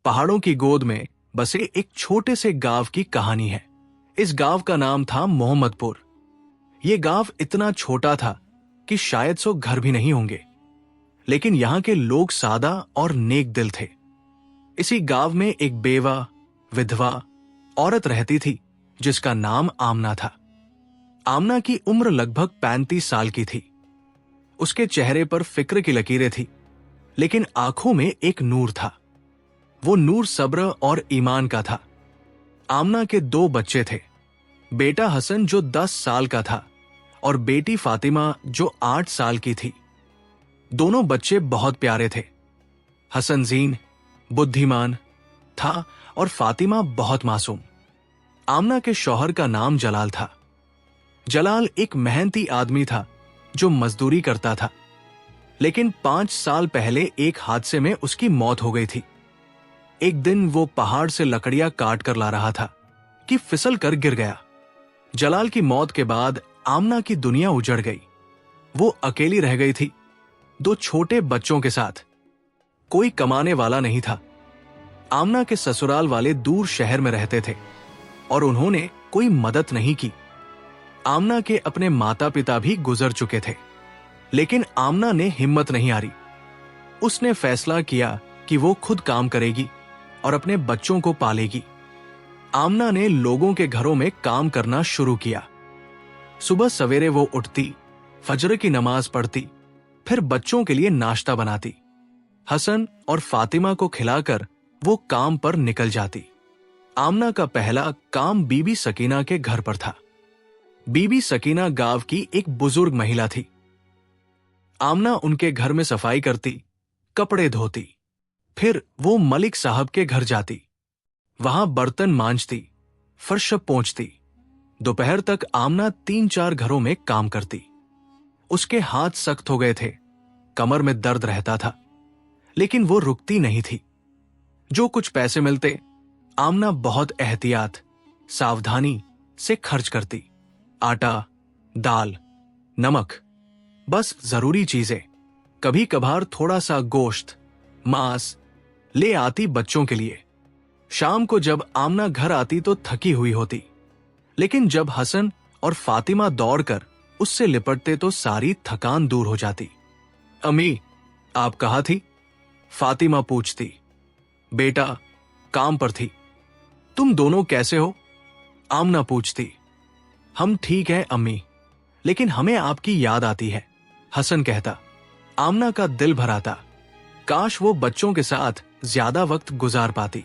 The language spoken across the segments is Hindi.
पहाड़ों की गोद में बसे एक छोटे से गांव की कहानी है। इस गांव का नाम था मोहम्मदपुर। ये गांव इतना छोटा था कि शायद 100 घर भी नहीं होंगे, लेकिन यहाँ के लोग सादा और नेक दिल थे। इसी गांव में एक बेवा विधवा औरत रहती थी जिसका नाम आमना था। आमना की उम्र लगभग 35 साल की थी। उसके चेहरे पर फिक्र की लकीरें थी, लेकिन आंखों में एक नूर था। वो नूर सब्र और ईमान का था। आमना के 2 बच्चे थे, बेटा हसन जो 10 साल का था और बेटी फातिमा जो 8 साल की थी। दोनों बच्चे बहुत प्यारे थे। हसन जीन बुद्धिमान था और फातिमा बहुत मासूम। आमना के शौहर का नाम जलाल था। जलाल एक मेहनती आदमी था जो मजदूरी करता था, लेकिन 5 साल पहले एक हादसे में उसकी मौत हो गई थी। एक दिन वो पहाड़ से लकड़ियां काट कर ला रहा था कि फिसल कर गिर गया। जलाल की मौत के बाद आमना की दुनिया उजड़ गई। वो अकेली रह गई थी, 2 छोटे बच्चों के साथ। कोई कमाने वाला नहीं था। आमना के ससुराल वाले दूर शहर में रहते थे और उन्होंने कोई मदद नहीं की। आमना के अपने माता पिता भी गुजर चुके थे, लेकिन आमना ने हिम्मत नहीं हारी। उसने फैसला किया कि वो खुद काम करेगी और अपने बच्चों को पालेगी। आमना ने लोगों के घरों में काम करना शुरू किया। सुबह सवेरे वो उठती, फजर की नमाज पढ़ती, फिर बच्चों के लिए नाश्ता बनाती। हसन और फातिमा को खिलाकर वो काम पर निकल जाती। आमना का पहला काम बीबी सकीना के घर पर था। बीबी सकीना गांव की एक बुजुर्ग महिला थी। आमना उनके घर में सफाई करती, कपड़े धोती। फिर वो मलिक साहब के घर जाती, वहां बर्तन मांजती, फर्श पोंछती। दोपहर तक आमना 3-4 घरों में काम करती। उसके हाथ सख्त हो गए थे, कमर में दर्द रहता था, लेकिन वो रुकती नहीं थी। जो कुछ पैसे मिलते, आमना बहुत एहतियात, सावधानी से खर्च करती। आटा, दाल, नमक, बस जरूरी चीजें। कभी कभार थोड़ा सा गोश्त, मांस ले आती बच्चों के लिए। शाम को जब आमना घर आती तो थकी हुई होती, लेकिन जब हसन और फातिमा दौड़कर उससे लिपटते तो सारी थकान दूर हो जाती। अम्मी, आप कहाँ थी? फातिमा पूछती। बेटा, काम पर थी। तुम दोनों कैसे हो? आमना पूछती। हम ठीक हैं अम्मी, लेकिन हमें आपकी याद आती है, हसन कहता। आमना का दिल भर आता। काश वो बच्चों के साथ ज्यादा वक्त गुजार पाती।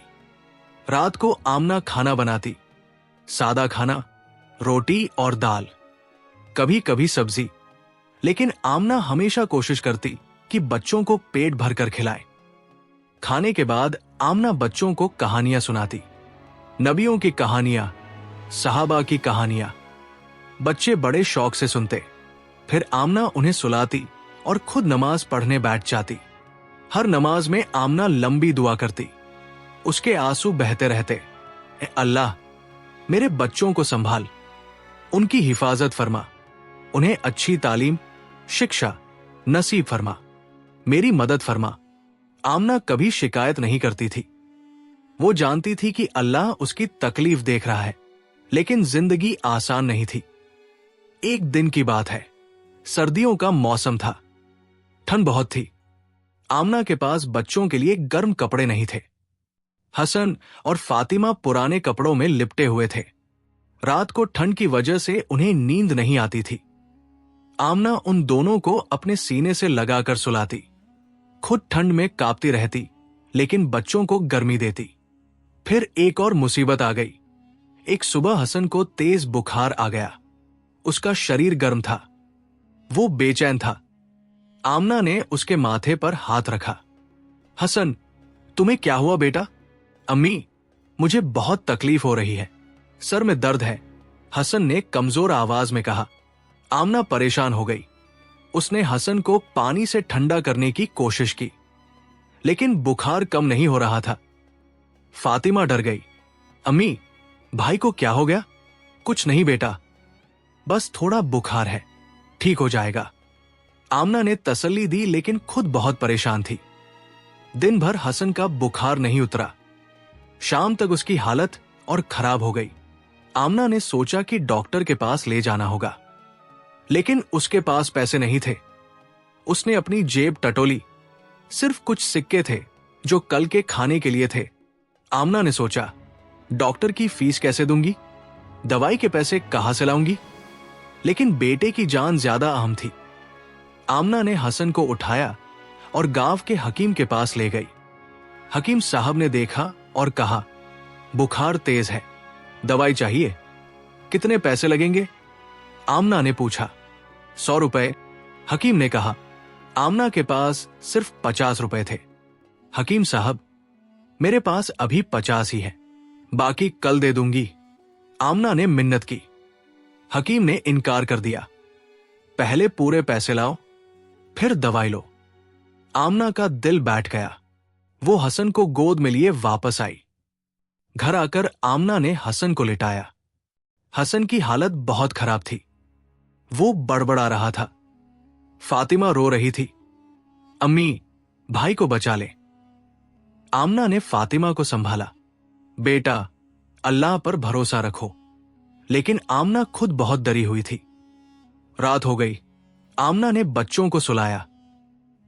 रात को आमना खाना बनाती, सादा खाना, रोटी और दाल, कभी कभी सब्जी, लेकिन आमना हमेशा कोशिश करती कि बच्चों को पेट भरकर खिलाए। खाने के बाद आमना बच्चों को कहानियां सुनाती, नबियों की कहानियां, सहाबा की कहानियां। बच्चे बड़े शौक से सुनते। फिर आमना उन्हें सुलाती और खुद नमाज पढ़ने बैठ जाती। हर नमाज में आमना लंबी दुआ करती। उसके आंसू बहते रहते। ए अल्लाह, मेरे बच्चों को संभाल, उनकी हिफाजत फरमा, उन्हें अच्छी तालीम, शिक्षा नसीब फरमा, मेरी मदद फरमा। आमना कभी शिकायत नहीं करती थी। वो जानती थी कि अल्लाह उसकी तकलीफ देख रहा है, लेकिन जिंदगी आसान नहीं थी। एक दिन की बात है, सर्दियों का मौसम था, ठंड बहुत थी। आमना के पास बच्चों के लिए गर्म कपड़े नहीं थे। हसन और फातिमा पुराने कपड़ों में लिपटे हुए थे। रात को ठंड की वजह से उन्हें नींद नहीं आती थी। आमना उन दोनों को अपने सीने से लगाकर सुलाती, खुद ठंड में कांपती रहती, लेकिन बच्चों को गर्मी देती। फिर एक और मुसीबत आ गई। एक सुबह हसन को तेज बुखार आ गया। उसका शरीर गर्म था, वो बेचैन था। आमना ने उसके माथे पर हाथ रखा। हसन, तुम्हें क्या हुआ बेटा? अम्मी, मुझे बहुत तकलीफ हो रही है, सर में दर्द है, हसन ने कमजोर आवाज में कहा। आमना परेशान हो गई। उसने हसन को पानी से ठंडा करने की कोशिश की, लेकिन बुखार कम नहीं हो रहा था। फातिमा डर गई। अम्मी, भाई को क्या हो गया? कुछ नहीं बेटा, बस थोड़ा बुखार है, ठीक हो जाएगा। आमना ने तसल्ली दी, लेकिन खुद बहुत परेशान थी। दिन भर हसन का बुखार नहीं उतरा, शाम तक उसकी हालत और खराब हो गई। आमना ने सोचा कि डॉक्टर के पास ले जाना होगा, लेकिन उसके पास पैसे नहीं थे। उसने अपनी जेब टटोली, सिर्फ कुछ सिक्के थे जो कल के खाने के लिए थे। आमना ने सोचा, डॉक्टर की फीस कैसे दूंगी, दवाई के पैसे कहां से लाऊंगी? लेकिन बेटे की जान ज्यादा अहम थी। आमना ने हसन को उठाया और गांव के हकीम के पास ले गई। हकीम साहब ने देखा और कहा, बुखार तेज है, दवाई चाहिए, कितने पैसे लगेंगे? आमना ने पूछा। 100 रुपए, हकीम ने कहा। आमना के पास सिर्फ 50 रुपए थे। हकीम साहब, मेरे पास अभी 50 ही है, बाकी कल दे दूंगी। आमना ने मिन्नत की। हकीम ने इनकार कर दिया। पहले पूरे पैसे लाओ, फिर दवाई लो। आमना का दिल बैठ गया। वो हसन को गोद में लिए वापस आई। घर आकर आमना ने हसन को लिटाया। हसन की हालत बहुत खराब थी। वो बड़बड़ा रहा था। फातिमा रो रही थी, अम्मी, भाई को बचा ले। आमना ने फातिमा को संभाला। बेटा, अल्लाह पर भरोसा रखो। लेकिन आमना खुद बहुत डरी हुई थी। रात हो गई। आमना ने बच्चों को सुलाया,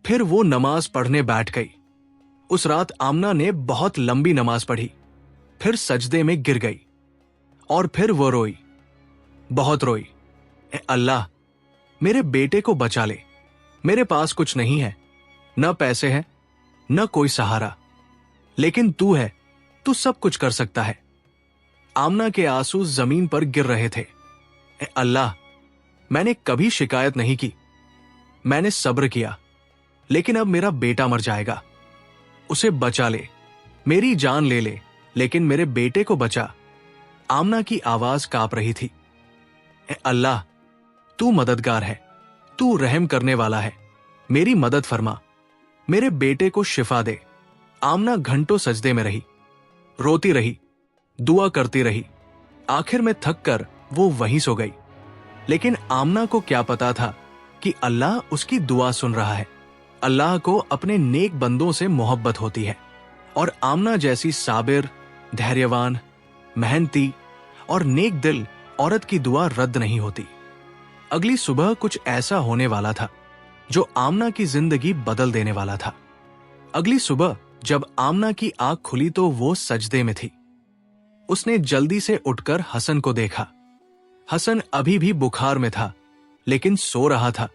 फिर वो नमाज पढ़ने बैठ गई। उस रात आमना ने बहुत लंबी नमाज पढ़ी, फिर सजदे में गिर गई और फिर वो रोई, बहुत रोई। ए अल्लाह, मेरे बेटे को बचा ले। मेरे पास कुछ नहीं है, न पैसे हैं, न कोई सहारा, लेकिन तू है, तू सब कुछ कर सकता है। आमना के आंसू जमीन पर गिर रहे थे। ए अल्लाह, मैंने कभी शिकायत नहीं की, मैंने सब्र किया, लेकिन अब मेरा बेटा मर जाएगा। उसे बचा ले, मेरी जान ले ले, लेकिन मेरे बेटे को बचा। आमना की आवाज कांप रही थी। ए अल्लाह, तू मददगार है, तू रहम करने वाला है, मेरी मदद फरमा, मेरे बेटे को शिफा दे। आमना घंटों सजदे में रही, रोती रही, दुआ करती रही। आखिर में थक कर वो वहीं सो गई। लेकिन आमना को क्या पता था कि अल्लाह उसकी दुआ सुन रहा है। अल्लाह को अपने नेक बंदों से मोहब्बत होती है, और आमना जैसी साबिर, धैर्यवान, मेहनती और नेक दिल औरत की दुआ रद्द नहीं होती। अगली सुबह कुछ ऐसा होने वाला था जो आमना की जिंदगी बदल देने वाला था। अगली सुबह जब आमना की आंख खुली तो वो सजदे में थी। उसने जल्दी से उठकर हसन को देखा। हसन अभी भी बुखार में था, लेकिन सो रहा था।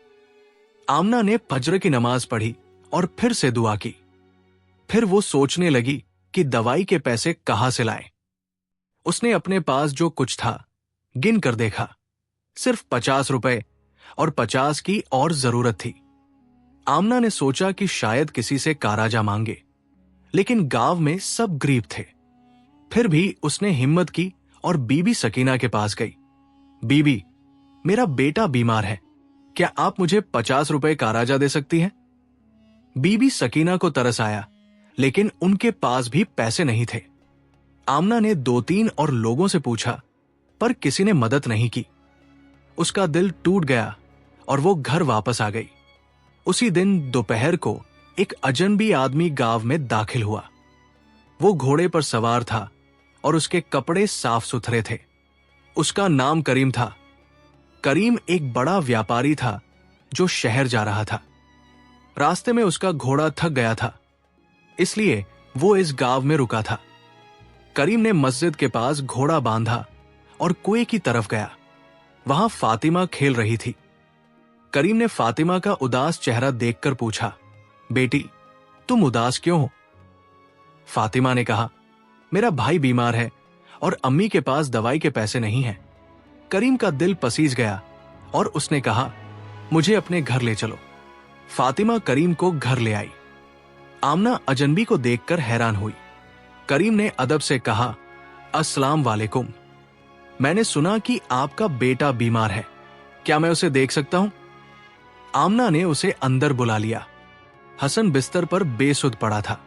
आमना ने फज्र की नमाज पढ़ी और फिर से दुआ की। फिर वो सोचने लगी कि दवाई के पैसे कहां से लाए। उसने अपने पास जो कुछ था गिन कर देखा, सिर्फ 50 रुपए, और 50 की और जरूरत थी। आमना ने सोचा कि शायद किसी से काराजा मांगे, लेकिन गांव में सब गरीब थे। फिर भी उसने हिम्मत की और बीबी सकीना के पास गई। बीबी, मेरा बेटा बीमार है, क्या आप मुझे 50 रुपए काराजा दे सकती हैं? बीबी सकीना को तरस आया, लेकिन उनके पास भी पैसे नहीं थे। आमना ने 2-3 और लोगों से पूछा, पर किसी ने मदद नहीं की। उसका दिल टूट गया और वो घर वापस आ गई। उसी दिन दोपहर को एक अजनबी आदमी गांव में दाखिल हुआ। वो घोड़े पर सवार था और उसके कपड़े साफ सुथरे थे। उसका नाम करीम था। करीम एक बड़ा व्यापारी था जो शहर जा रहा था। रास्ते में उसका घोड़ा थक गया था, इसलिए वो इस गांव में रुका था। करीम ने मस्जिद के पास घोड़ा बांधा और कुएं की तरफ गया। वहां फातिमा खेल रही थी। करीम ने फातिमा का उदास चेहरा देखकर पूछा, बेटी, तुम उदास क्यों हो? फातिमा ने कहा, मेरा भाई बीमार है और अम्मी के पास दवाई के पैसे नहीं हैं। करीम का दिल पसीज गया और उसने कहा, मुझे अपने घर ले चलो। फातिमा करीम को घर ले आई। आमना अजनबी को देखकर हैरान हुई। करीम ने अदब से कहा, अस्सलाम वालेकुम, मैंने सुना कि आपका बेटा बीमार है, क्या मैं उसे देख सकता हूं? आमना ने उसे अंदर बुला लिया। हसन बिस्तर पर बेसुध पड़ा था।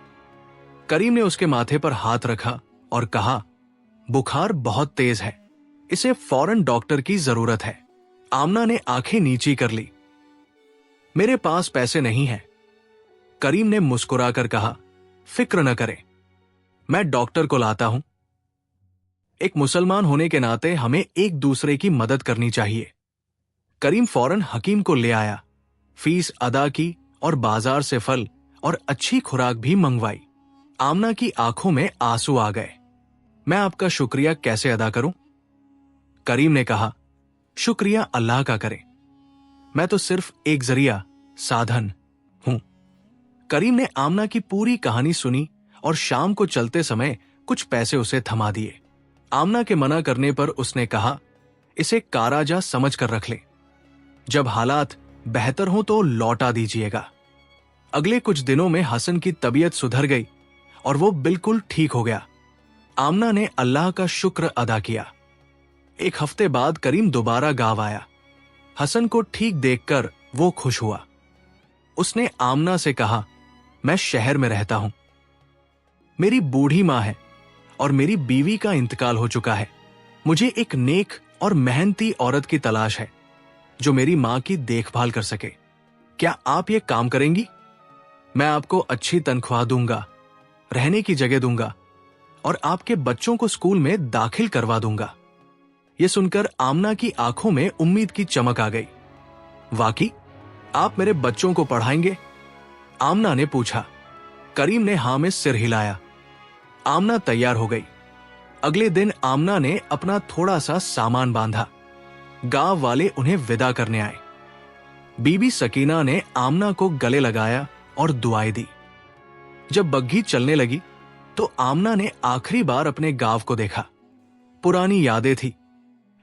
करीम ने उसके माथे पर हाथ रखा और कहा, बुखार बहुत तेज है, इसे फौरन डॉक्टर की जरूरत है। आमना ने आंखें नीची कर ली। मेरे पास पैसे नहीं हैं। करीम ने मुस्कुराकर कहा, फिक्र न करें, मैं डॉक्टर को लाता हूं। एक मुसलमान होने के नाते हमें एक दूसरे की मदद करनी चाहिए। करीम फौरन हकीम को ले आया, फीस अदा की और बाजार से फल और अच्छी खुराक भी मंगवाई। आमना की आंखों में आंसू आ गए। मैं आपका शुक्रिया कैसे अदा करूं? करीम ने कहा, शुक्रिया अल्लाह का करें, मैं तो सिर्फ एक जरिया, साधन हूं। करीम ने आमना की पूरी कहानी सुनी और शाम को चलते समय कुछ पैसे उसे थमा दिए। आमना के मना करने पर उसने कहा, इसे काराजा समझ कर रख ले, जब हालात बेहतर हो तो लौटा दीजिएगा। अगले कुछ दिनों में हसन की तबीयत सुधर गई और वो बिल्कुल ठीक हो गया। आमना ने अल्लाह का शुक्र अदा किया। एक हफ्ते बाद करीम दोबारा गांव आया। हसन को ठीक देखकर वो खुश हुआ। उसने आमना से कहा, मैं शहर में रहता हूं, मेरी बूढ़ी मां है और मेरी बीवी का इंतकाल हो चुका है। मुझे एक नेक और मेहनती औरत की तलाश है जो मेरी मां की देखभाल कर सके। क्या आप ये काम करेंगी? मैं आपको अच्छी तनख्वाह दूंगा, रहने की जगह दूंगा और आपके बच्चों को स्कूल में दाखिल करवा दूंगा। यह सुनकर आमना की आंखों में उम्मीद की चमक आ गई। वाकई आप मेरे बच्चों को पढ़ाएंगे? आमना ने पूछा। करीम ने हां में सिर हिलाया। आमना तैयार हो गई। अगले दिन आमना ने अपना थोड़ा सा सामान बांधा। गांव वाले उन्हें विदा करने आए। बीबी सकीना ने आमना को गले लगाया और दुआएं दी। जब बग्घी चलने लगी तो आमना ने आखिरी बार अपने गांव को देखा। पुरानी यादें थी,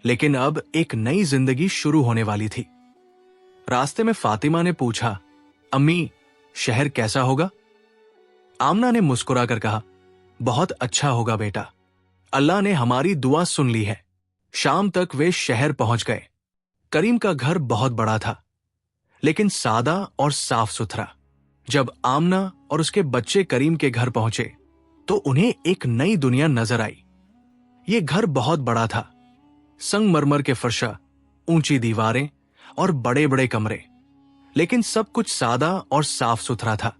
लेकिन अब एक नई जिंदगी शुरू होने वाली थी। रास्ते में फातिमा ने पूछा, अम्मी, शहर कैसा होगा? आमना ने मुस्कुराकर कहा, बहुत अच्छा होगा बेटा, अल्लाह ने हमारी दुआ सुन ली है। शाम तक वे शहर पहुंच गए। करीम का घर बहुत बड़ा था, लेकिन सादा और साफ सुथरा। जब आमना और उसके बच्चे करीम के घर पहुंचे तो उन्हें एक नई दुनिया नजर आई। ये घर बहुत बड़ा था, संगमरमर के फर्शा, ऊंची दीवारें और बड़े बड़े कमरे, लेकिन सब कुछ सादा और साफ सुथरा था।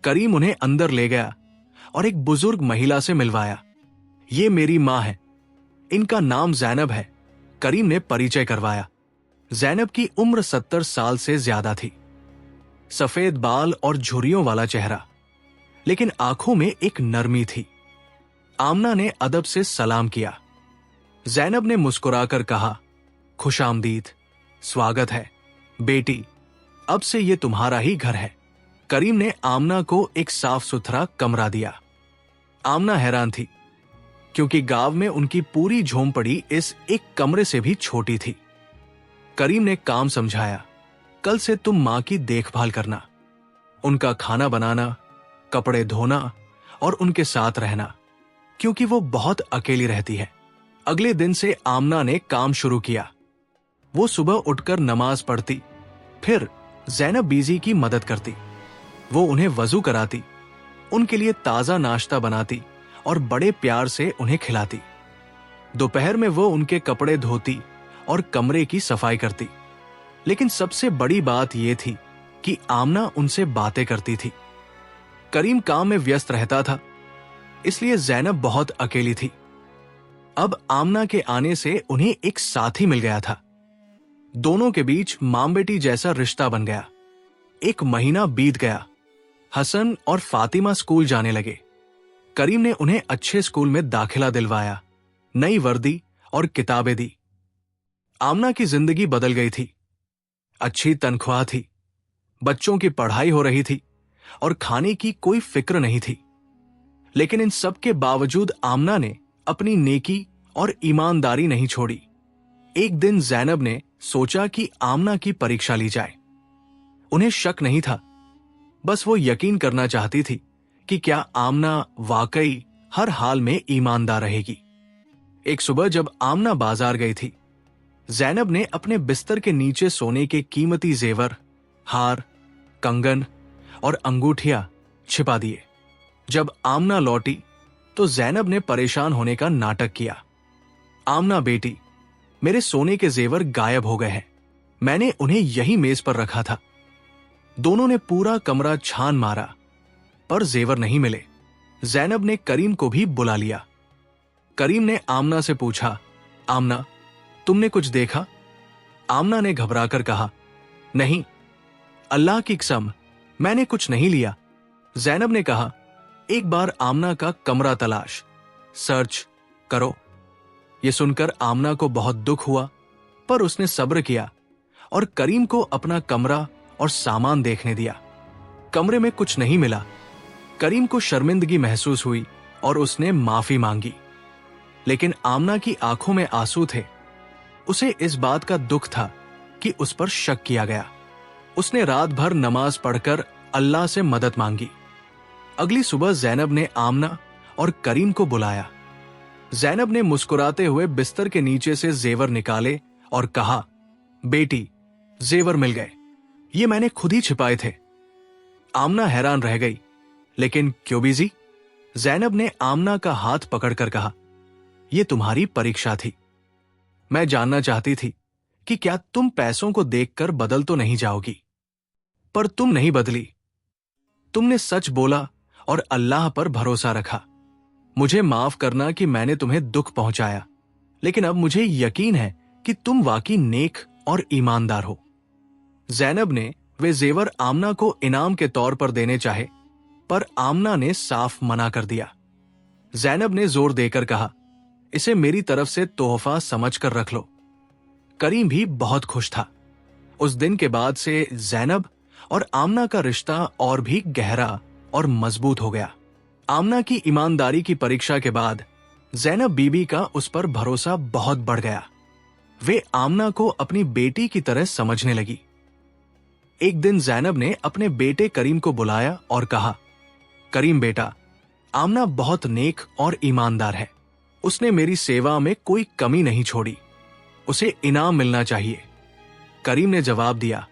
करीम उन्हें अंदर ले गया और एक बुजुर्ग महिला से मिलवाया। ये मेरी मां है, इनका नाम जैनब है। करीम ने परिचय करवाया। जैनब की उम्र 70 साल से ज्यादा थी। सफेद बाल और झुर्रियों वाला चेहरा, लेकिन आंखों में एक नरमी थी। आमना ने अदब से सलाम किया। जैनब ने मुस्कुराकर कहा, खुशामदीद, स्वागत है बेटी, अब से ये तुम्हारा ही घर है। करीम ने आमना को एक साफ सुथरा कमरा दिया। आमना हैरान थी, क्योंकि गांव में उनकी पूरी झोंपड़ी इस एक कमरे से भी छोटी थी। करीम ने काम समझाया, कल से तुम मां की देखभाल करना, उनका खाना बनाना, कपड़े धोना और उनके साथ रहना, क्योंकि वो बहुत अकेली रहती है। अगले दिन से आमना ने काम शुरू किया। वो सुबह उठकर नमाज पढ़ती, फिर जैनब बीजी की मदद करती। वो उन्हें वजू कराती, उनके लिए ताजा नाश्ता बनाती और बड़े प्यार से उन्हें खिलाती। दोपहर में वो उनके कपड़े धोती और कमरे की सफाई करती। लेकिन सबसे बड़ी बात यह थी कि आमना उनसे बातें करती थी। करीम काम में व्यस्त रहता था, इसलिए जैनब बहुत अकेली थी। अब आमना के आने से उन्हें एक साथी मिल गया था। दोनों के बीच मां बेटी जैसा रिश्ता बन गया। एक महीना बीत गया। हसन और फातिमा स्कूल जाने लगे। करीम ने उन्हें अच्छे स्कूल में दाखिला दिलवाया, नई वर्दी और किताबें दी। आमना की जिंदगी बदल गई थी। अच्छी तनख्वाह थी, बच्चों की पढ़ाई हो रही थी और खाने की कोई फिक्र नहीं थी। लेकिन इन सब के बावजूद आमना ने अपनी नेकी और ईमानदारी नहीं छोड़ी। एक दिन जैनब ने सोचा कि आमना की परीक्षा ली जाए। उन्हें शक नहीं था, बस वो यकीन करना चाहती थी कि क्या आमना वाकई हर हाल में ईमानदार रहेगी। एक सुबह जब आमना बाजार गई थी, जैनब ने अपने बिस्तर के नीचे सोने के कीमती जेवर, हार, कंगन और अंगूठियां छिपा दिए। जब आमना लौटी तो जैनब ने परेशान होने का नाटक किया। आमना बेटी, मेरे सोने के जेवर गायब हो गए हैं, मैंने उन्हें यही मेज पर रखा था। दोनों ने पूरा कमरा छान मारा, पर जेवर नहीं मिले। जैनब ने करीम को भी बुला लिया। करीम ने आमना से पूछा, आमना, तुमने कुछ देखा? आमना ने घबराकर कहा, नहीं, अल्लाह की कसम, मैंने कुछ नहीं लिया। जैनब ने कहा, एक बार आमना का कमरा तलाश, सर्च करो। यह सुनकर आमना को बहुत दुख हुआ, पर उसने सब्र किया और करीम को अपना कमरा और सामान देखने दिया। कमरे में कुछ नहीं मिला। करीम को शर्मिंदगी महसूस हुई और उसने माफी मांगी, लेकिन आमना की आंखों में आंसू थे। उसे इस बात का दुख था कि उस पर शक किया गया। उसने रात भर नमाज पढ़कर अल्लाह से मदद मांगी। अगली सुबह जैनब ने आमना और करीम को बुलाया। जैनब ने मुस्कुराते हुए बिस्तर के नीचे से जेवर निकाले और कहा, बेटी, जेवर मिल गए, ये मैंने खुद ही छिपाए थे। आमना हैरान रह गई, लेकिन क्यों बीजी? जैनब ने आमना का हाथ पकड़कर कहा, यह तुम्हारी परीक्षा थी। मैं जानना चाहती थी कि क्या तुम पैसों को देखकर बदल तो नहीं जाओगी, पर तुम नहीं बदली। तुमने सच बोला और अल्लाह पर भरोसा रखा। मुझे माफ करना कि मैंने तुम्हें दुख पहुंचाया, लेकिन अब मुझे यकीन है कि तुम वाकई नेक और ईमानदार हो। जैनब ने वे जेवर आमना को इनाम के तौर पर देने चाहे, पर आमना ने साफ मना कर दिया। जैनब ने जोर देकर कहा, इसे मेरी तरफ से तोहफा समझकर रख लो। करीम भी बहुत खुश था। उस दिन के बाद से जैनब और आमना का रिश्ता और भी गहरा और मजबूत हो गया। आमना की ईमानदारी की परीक्षा के बाद जैनब बीबी का उस पर भरोसा बहुत बढ़ गया। वे आमना को अपनी बेटी की तरह समझने लगी। एक दिन जैनब ने अपने बेटे करीम को बुलाया और कहा, करीम बेटा, आमना बहुत नेक और ईमानदार है। उसने मेरी सेवा में कोई कमी नहीं छोड़ी। उसे इनाम मिलना चाहिए। करीम ने जवाब दिया,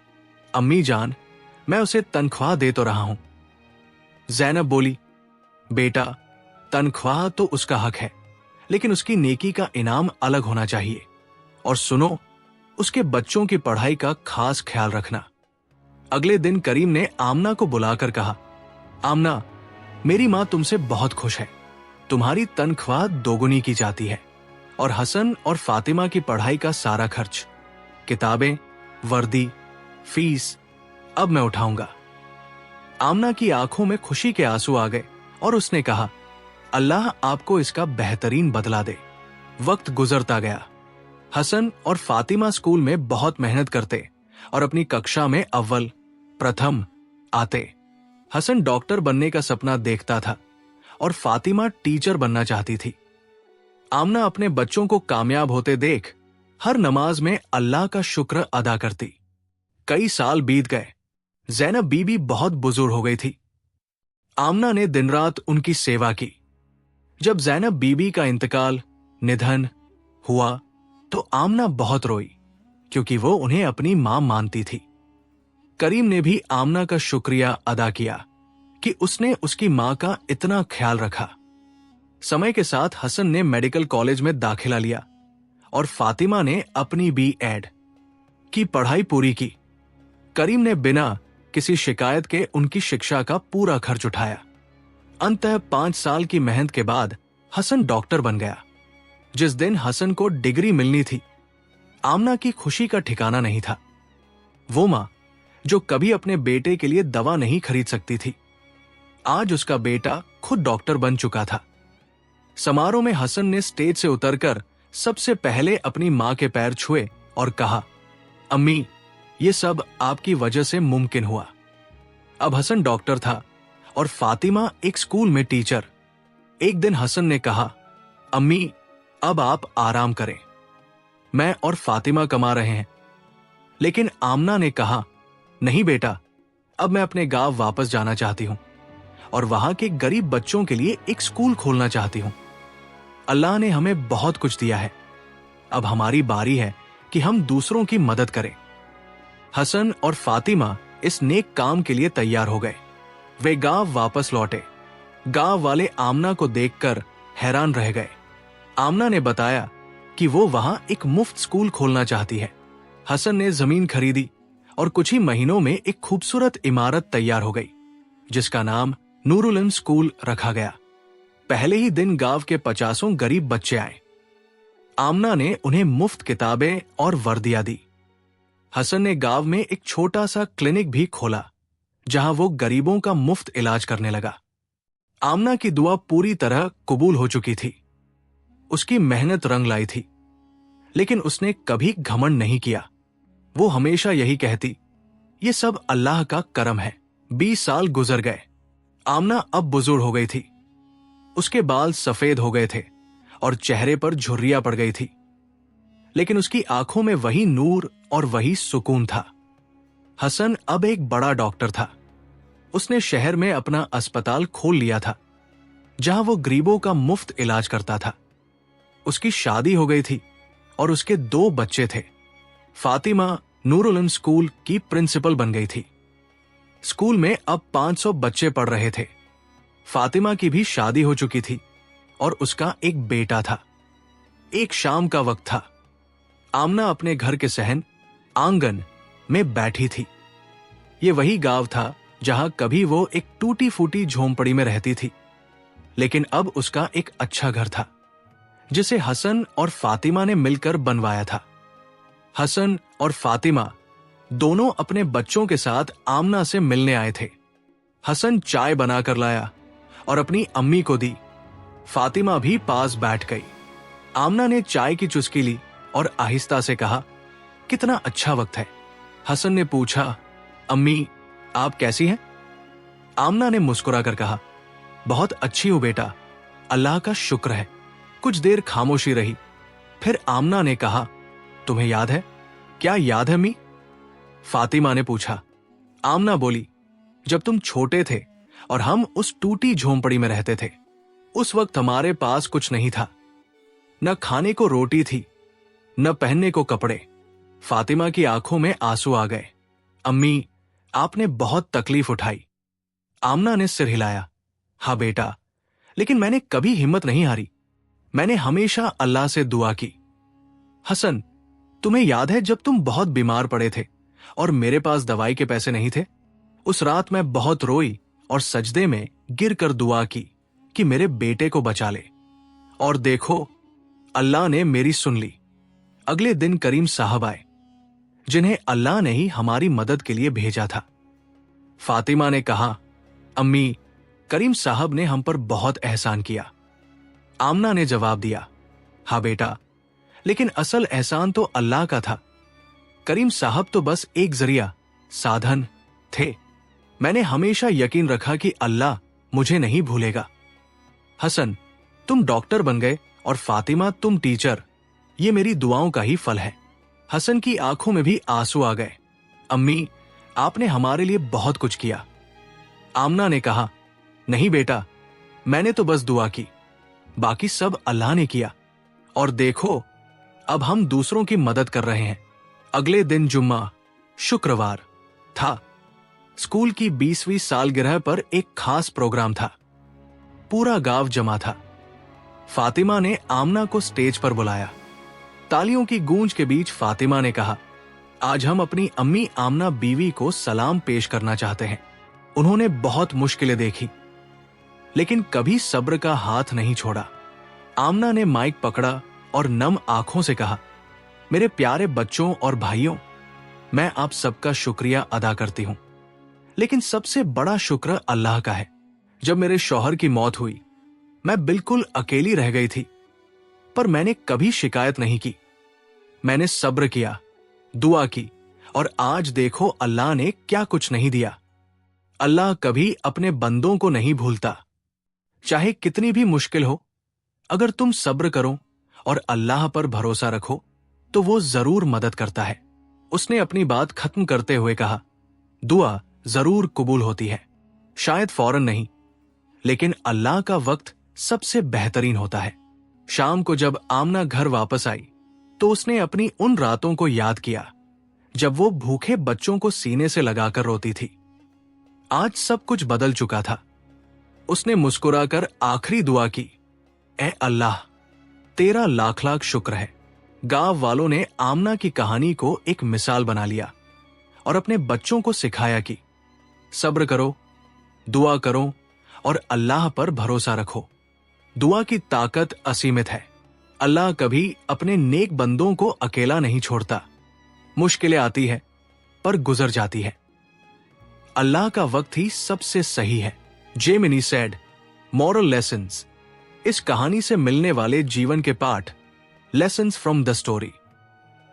अम्मी जान, मैं उसे तनख्वाह दे तो रहा हूं। जैनब बोली, बेटा, तनख्वाह तो उसका हक है, लेकिन उसकी नेकी का इनाम अलग होना चाहिए। और सुनो, उसके बच्चों की पढ़ाई का खास ख्याल रखना। अगले दिन करीम ने आमना को बुलाकर कहा, आमना, मेरी मां तुमसे बहुत खुश है। तुम्हारी तनख्वाह दोगुनी की जाती है और हसन और फातिमा की पढ़ाई का सारा खर्च, किताबें, वर्दी, फीस अब मैं उठाऊंगा। आमना की आंखों में खुशी के आंसू आ गए और उसने कहा, अल्लाह आपको इसका बेहतरीन बदला दे। वक्त गुजरता गया। हसन और फातिमा स्कूल में बहुत मेहनत करते और अपनी कक्षा में अव्वल, प्रथम आते। हसन डॉक्टर बनने का सपना देखता था और फातिमा टीचर बनना चाहती थी। आमना अपने बच्चों को कामयाब होते देख हर नमाज में अल्लाह का शुक्र अदा करती। कई साल बीत गए। जैनब बीबी बहुत बुजुर्ग हो गई थी। आमना ने दिन रात उनकी सेवा की। जब जैनब बीबी का इंतकाल, निधन हुआ तो आमना बहुत रोई, क्योंकि वो उन्हें अपनी मां मानती थी। करीम ने भी आमना का शुक्रिया अदा किया कि उसने उसकी मां का इतना ख्याल रखा। समय के साथ हसन ने मेडिकल कॉलेज में दाखिला लिया और फातिमा ने अपनी B.Ed की पढ़ाई पूरी की। करीम ने बिना किसी शिकायत के उनकी शिक्षा का पूरा खर्च उठाया। अंततः 5 साल की मेहनत के बाद हसन डॉक्टर बन गया। जिस दिन हसन को डिग्री मिलनी थी, आमना की खुशी का ठिकाना नहीं था। वो मां जो कभी अपने बेटे के लिए दवा नहीं खरीद सकती थी, आज उसका बेटा खुद डॉक्टर बन चुका था। समारोह में हसन ने स्टेज से उतरकर सबसे पहले अपनी मां के पैर छुए और कहा, अम्मी, ये सब आपकी वजह से मुमकिन हुआ। अब हसन डॉक्टर था और फातिमा एक स्कूल में टीचर। एक दिन हसन ने कहा, अम्मी, अब आप आराम करें, मैं और फातिमा कमा रहे हैं। लेकिन आमना ने कहा, नहीं बेटा, अब मैं अपने गांव वापस जाना चाहती हूं और वहां के गरीब बच्चों के लिए एक स्कूल खोलना चाहती हूं। अल्लाह ने हमें बहुत कुछ दिया है, अब हमारी बारी है कि हम दूसरों की मदद करें। हसन और फातिमा इस नेक काम के लिए तैयार हो गए। वे गांव वापस लौटे। गांव वाले आमना को देखकर हैरान रह गए। आमना ने बताया कि वो वहां एक मुफ्त स्कूल खोलना चाहती है। हसन ने जमीन खरीदी और कुछ ही महीनों में एक खूबसूरत इमारत तैयार हो गई, जिसका नाम नूरुल इल्म स्कूल रखा गया। पहले ही दिन गांव के 50 गरीब बच्चे आए। आमना ने उन्हें मुफ्त किताबें और वर्दियां दी। हसन ने गांव में एक छोटा सा क्लिनिक भी खोला जहां वो गरीबों का मुफ्त इलाज करने लगा। आमना की दुआ पूरी तरह कबूल हो चुकी थी। उसकी मेहनत रंग लाई थी, लेकिन उसने कभी घमंड नहीं किया। वो हमेशा यही कहती, ये सब अल्लाह का करम है। 20 साल गुजर गए। आमना अब बुजुर्ग हो गई थी। उसके बाल सफेद हो गए थे और चेहरे पर झुर्रियां पड़ गई थी, लेकिन उसकी आंखों में वही नूर और वही सुकून था। हसन अब एक बड़ा डॉक्टर था। उसने शहर में अपना अस्पताल खोल लिया था जहां वो गरीबों का मुफ्त इलाज करता था। उसकी शादी हो गई थी और उसके 2 बच्चे थे। फातिमा नूरुल इल्म स्कूल की प्रिंसिपल बन गई थी। स्कूल में अब 500 बच्चे पढ़ रहे थे। फातिमा की भी शादी हो चुकी थी और उसका एक बेटा था। एक शाम का वक्त था। आमना अपने घर के सहन आंगन में बैठी थी। ये वही गांव था जहां कभी वो एक टूटी फूटी झोंपड़ी में रहती थी, लेकिन अब उसका एक अच्छा घर था जिसे हसन और फातिमा ने मिलकर बनवाया था। हसन और फातिमा दोनों अपने बच्चों के साथ आमना से मिलने आए थे। हसन चाय बनाकर लाया और अपनी अम्मी को दी। फातिमा भी पास बैठ गई। आमना ने चाय की चुस्की ली और आहिस्ता से कहा, कितना अच्छा वक्त है। हसन ने पूछा, अम्मी आप कैसी हैं? आमना ने मुस्कुराकर कहा, बहुत अच्छी हूं बेटा, अल्लाह का शुक्र है। कुछ देर खामोशी रही। फिर आमना ने कहा, तुम्हें याद है? क्या याद है अम्मी? फातिमा ने पूछा। आमना बोली, जब तुम छोटे थे और हम उस टूटी झोंपड़ी में रहते थे, उस वक्त हमारे पास कुछ नहीं था। न खाने को रोटी थी, न पहनने को कपड़े। फातिमा की आंखों में आंसू आ गए। अम्मी आपने बहुत तकलीफ उठाई। आमना ने सिर हिलाया। हाँ बेटा, लेकिन मैंने कभी हिम्मत नहीं हारी। मैंने हमेशा अल्लाह से दुआ की। हसन, तुम्हें याद है जब तुम बहुत बीमार पड़े थे और मेरे पास दवाई के पैसे नहीं थे? उस रात मैं बहुत रोई और सजदे में गिर कर दुआ की कि मेरे बेटे को बचा ले। और देखो, अल्लाह ने मेरी सुन ली। अगले दिन करीम साहब आए, जिन्हें अल्लाह ने ही हमारी मदद के लिए भेजा था। फातिमा ने कहा, अम्मी करीम साहब ने हम पर बहुत एहसान किया। आमना ने जवाब दिया, हाँ बेटा, लेकिन असल एहसान तो अल्लाह का था। करीम साहब तो बस एक जरिया, साधन थे। मैंने हमेशा यकीन रखा कि अल्लाह मुझे नहीं भूलेगा। हसन, तुम डॉक्टर बन गए और फातिमा तुम टीचर। ये मेरी दुआओं का ही फल है। हसन की आंखों में भी आंसू आ गए। अम्मी आपने हमारे लिए बहुत कुछ किया। आमना ने कहा, नहीं बेटा, मैंने तो बस दुआ की, बाकी सब अल्लाह ने किया। और देखो, अब हम दूसरों की मदद कर रहे हैं। अगले दिन जुम्मा शुक्रवार था। स्कूल की 20वीं सालगिरह पर एक खास प्रोग्राम था। पूरा गांव जमा था। फातिमा ने आमना को स्टेज पर बुलाया। तालियों की गूंज के बीच फातिमा ने कहा, आज हम अपनी अम्मी आमना बीवी को सलाम पेश करना चाहते हैं। उन्होंने बहुत मुश्किलें देखी, लेकिन कभी सब्र का हाथ नहीं छोड़ा। आमना ने माइक पकड़ा और नम आंखों से कहा, मेरे प्यारे बच्चों और भाइयों, मैं आप सबका शुक्रिया अदा करती हूं, लेकिन सबसे बड़ा शुक्र अल्लाह का है। जब मेरे शौहर की मौत हुई, मैं बिल्कुल अकेली रह गई थी, पर मैंने कभी शिकायत नहीं की। मैंने सब्र किया, दुआ की, और आज देखो अल्लाह ने क्या कुछ नहीं दिया। अल्लाह कभी अपने बंदों को नहीं भूलता। चाहे कितनी भी मुश्किल हो, अगर तुम सब्र करो और अल्लाह पर भरोसा रखो तो वो जरूर मदद करता है। उसने अपनी बात खत्म करते हुए कहा, दुआ जरूर कबूल होती है, शायद फौरन नहीं, लेकिन अल्लाह का वक्त सबसे बेहतरीन होता है। शाम को जब आमना घर वापस आई तो उसने अपनी उन रातों को याद किया जब वो भूखे बच्चों को सीने से लगाकर रोती थी। आज सब कुछ बदल चुका था। उसने मुस्कुराकर आखिरी दुआ की, ए अल्लाह, तेरा लाख लाख शुक्र है। गांव वालों ने आमना की कहानी को एक मिसाल बना लिया और अपने बच्चों को सिखाया कि सब्र करो, दुआ करो और अल्लाह पर भरोसा रखो। दुआ की ताकत असीमित है। अल्लाह कभी अपने नेक बंदों को अकेला नहीं छोड़ता। मुश्किलें आती है पर गुजर जाती है। अल्लाह का वक्त ही सबसे सही है। Gemini said, moral lessons. इस कहानी से मिलने वाले जीवन के पाठ, लेसन्स फ्रॉम द स्टोरी।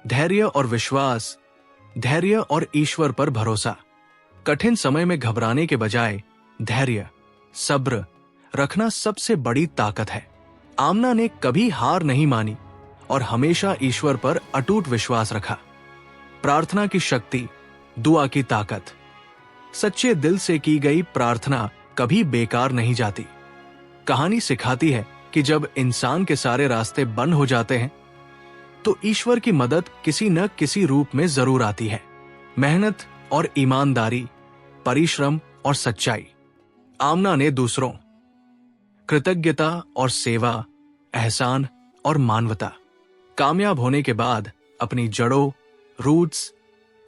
धैर्य और विश्वास, धैर्य और ईश्वर पर भरोसा। कठिन समय में घबराने के बजाय धैर्य, सब्र रखना सबसे बड़ी ताकत है। आमना ने कभी हार नहीं मानी और हमेशा ईश्वर पर अटूट विश्वास रखा। प्रार्थना की शक्ति, दुआ की ताकत। सच्चे दिल से की गई प्रार्थना कभी बेकार नहीं जाती। कहानी सिखाती है कि जब इंसान के सारे रास्ते बंद हो जाते हैं तो ईश्वर की मदद किसी न किसी रूप में जरूर आती है। मेहनत और ईमानदारी, परिश्रम और सच्चाई। आमना ने दूसरों, कृतज्ञता और सेवा, एहसान और मानवता। कामयाब होने के बाद अपनी जड़ों, रूट्स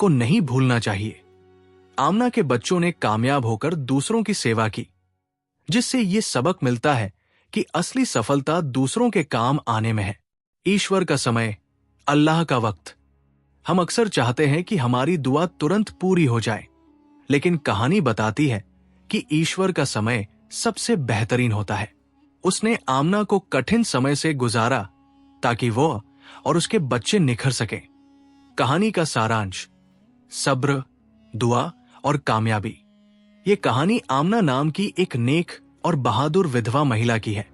को नहीं भूलना चाहिए। आमना के बच्चों ने कामयाब होकर दूसरों की सेवा की, जिससे ये सबक मिलता है कि असली सफलता दूसरों के काम आने में है। ईश्वर का समय, अल्लाह का वक्त। हम अक्सर चाहते हैं कि हमारी दुआ तुरंत पूरी हो जाए, लेकिन कहानी बताती है कि ईश्वर का समय सबसे बेहतरीन होता है। उसने आमना को कठिन समय से गुजारा ताकि वो और उसके बच्चे निखर सकें। कहानी का सारांश, सब्र, दुआ और कामयाबी। ये कहानी आमना नाम की एक नेक और बहादुर विधवा महिला की है,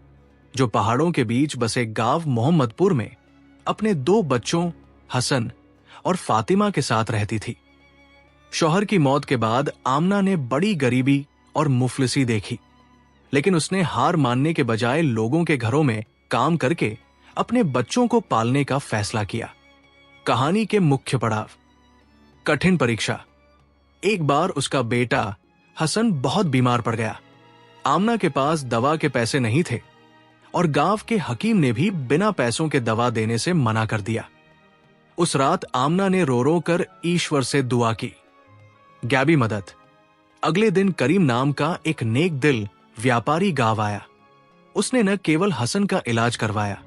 जो पहाड़ों के बीच बसे गांव मोहम्मदपुर में अपने 2 बच्चों हसन और फातिमा के साथ रहती थी। शौहर की मौत के बाद आमना ने बड़ी गरीबी और मुफलिसी देखी, लेकिन उसने हार मानने के बजाय लोगों के घरों में काम करके अपने बच्चों को पालने का फैसला किया। कहानी के मुख्य पड़ाव, कठिन परीक्षा। एक बार उसका बेटा हसन बहुत बीमार पड़ गया। आमना के पास दवा के पैसे नहीं थे और गांव के हकीम ने भी बिना पैसों के दवा देने से मना कर दिया। उस रात आमना ने रो रो कर ईश्वर से दुआ की। गैबी मदद। अगले दिन करीम नाम का एक नेक दिल व्यापारी गांव आया। उसने न केवल हसन का इलाज करवाया,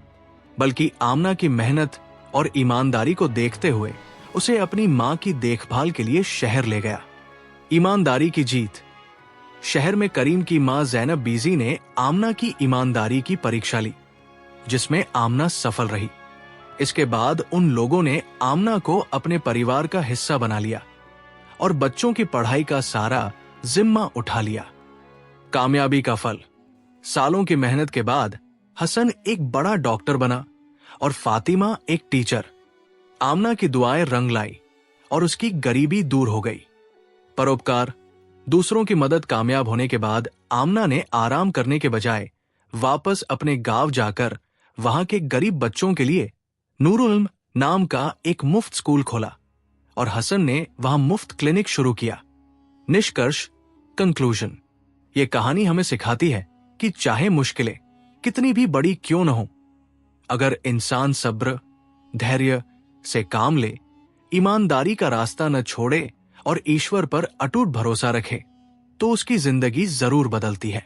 बल्कि आमना की मेहनत और ईमानदारी को देखते हुए उसे अपनी मां की देखभाल के लिए शहर ले गया। ईमानदारी की जीत। शहर में करीम की मां जैनब बीजी ने आमना की ईमानदारी की परीक्षा ली, जिसमें आमना सफल रही। इसके बाद उन लोगों ने आमना को अपने परिवार का हिस्सा बना लिया और बच्चों की पढ़ाई का सारा जिम्मा उठा लिया। कामयाबी का फल। सालों की मेहनत के बाद हसन एक बड़ा डॉक्टर बना और फातिमा एक टीचर। आमना की दुआएं रंग लाई और उसकी गरीबी दूर हो गई। परोपकार, दूसरों की मदद। कामयाब होने के बाद आमना ने आराम करने के बजाय वापस अपने गांव जाकर वहां के गरीब बच्चों के लिए नूरुल इल्म नाम का एक मुफ्त स्कूल खोला और हसन ने वहां मुफ्त क्लिनिक शुरू किया। निष्कर्ष, कंक्लूजन। ये कहानी हमें सिखाती है कि चाहे मुश्किलें कितनी भी बड़ी क्यों न हो, अगर इंसान सब्र, धैर्य से काम ले, ईमानदारी का रास्ता न छोड़े और ईश्वर पर अटूट भरोसा रखे, तो उसकी जिंदगी जरूर बदलती है।